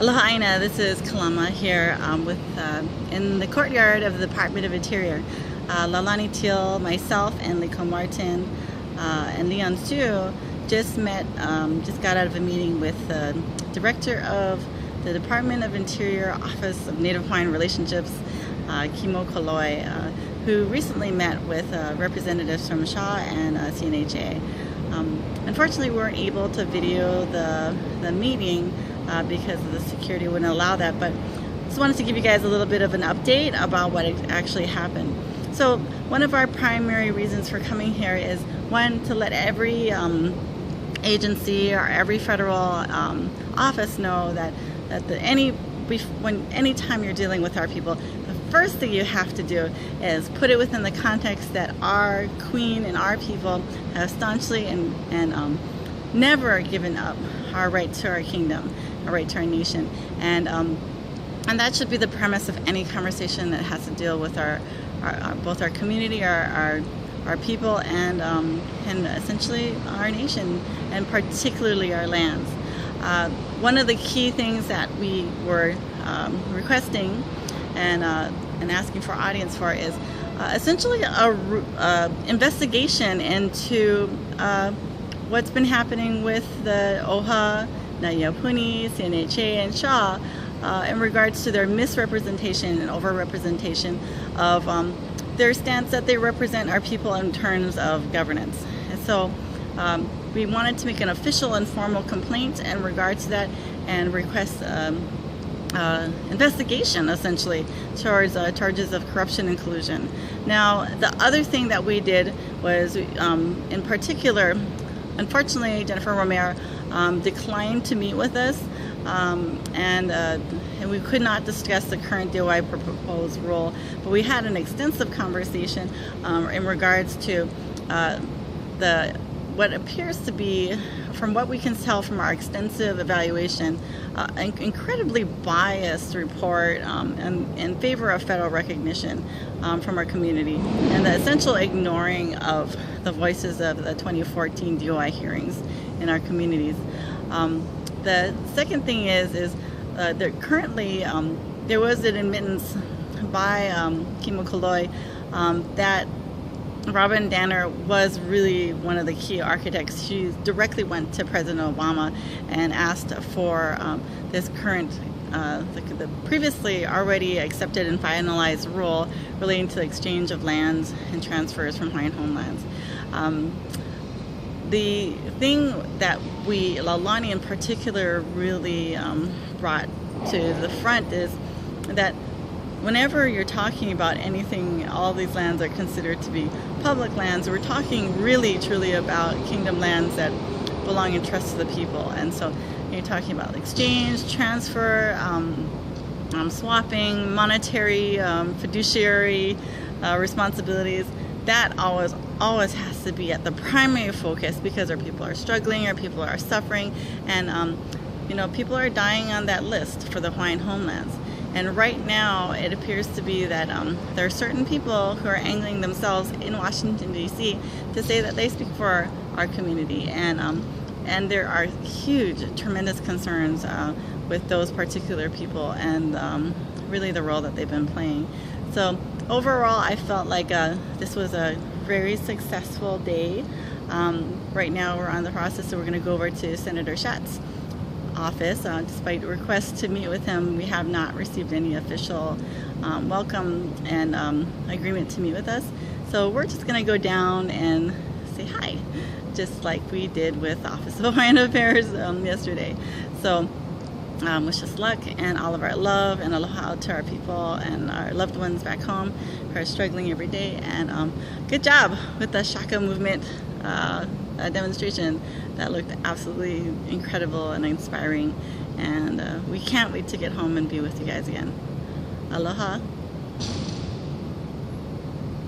Aloha Aina, this is Kalama here in the courtyard of the Department of Interior. Laulani Teale, myself, and Liko Martin and Leon Siu just got out of a meeting with the Director of the Department of Interior Office of Native Hawaiian Relationships, Kimo Koloi, who recently met with representatives from SCHHA and CNHA. Unfortunately, we weren't able to video the meeting because of the security wouldn't allow that, but just wanted to give you guys a little bit of an update about what actually happened. So one of our primary reasons for coming here is, one, to let every agency or every federal office know that anytime you're dealing with our people, the first thing you have to do is put it within the context that our Queen and our people have staunchly and never given up our right to our kingdom, our right to our nation, and that should be the premise of any conversation that has to deal with both our community, our people, and essentially our nation, and particularly our lands. One of the key things that we were requesting and asking for audience for is essentially a investigation into what's been happening with the OHA, Na'i Aupuni, CNHA, and SCHHA in regards to their misrepresentation and overrepresentation of their stance that they represent our people in terms of governance. And so we wanted to make an official and formal complaint in regards to that and request investigation, essentially, towards charges of corruption and collusion. Now, the other thing that we did was, in particular, unfortunately, Jennifer Romero declined to meet with us, and we could not discuss the current DOI proposed rule, but we had an extensive conversation in regards to what appears to be, from what we can tell from our extensive evaluation, an incredibly biased report in favor of federal recognition from our community, and the essential ignoring of the voices of the 2014 DOI hearings in our communities. The second thing is that currently there was an admittance by Kimo Koloi that Robin Danner was really one of the key architects. She directly went to President Obama and asked for this current, the previously already accepted and finalized rule relating to the exchange of lands and transfers from Hawaiian homelands. The thing that Laulani in particular, really brought to the front is that whenever you're talking about anything, all these lands are considered to be public lands. We're talking really, truly about kingdom lands that belong in trust to the people. And so you're talking about exchange, transfer, swapping, monetary, fiduciary responsibilities. That always has to be at the primary focus, because our people are struggling, our people are suffering, and people are dying on that list for the Hawaiian homelands. And right now, it appears to be that there are certain people who are angling themselves in Washington, D.C. to say that they speak for our community. And there are huge, tremendous concerns with those particular people and really the role that they've been playing. So overall, I felt like this was a very successful day. Right now, we're on the process, so we're going to go over to Senator Schatz's office. Despite requests to meet with him, we have not received any official welcome and agreement to meet with us. So we're just going to go down and say hi, just like we did with the Office of Hawaiian Affairs yesterday. So wish us luck and all of our love and aloha to our people and our loved ones back home who are struggling every day. And good job with the SCHHA movement demonstration. That looked absolutely incredible and inspiring, and we can't wait to get home and be with you guys again. Aloha.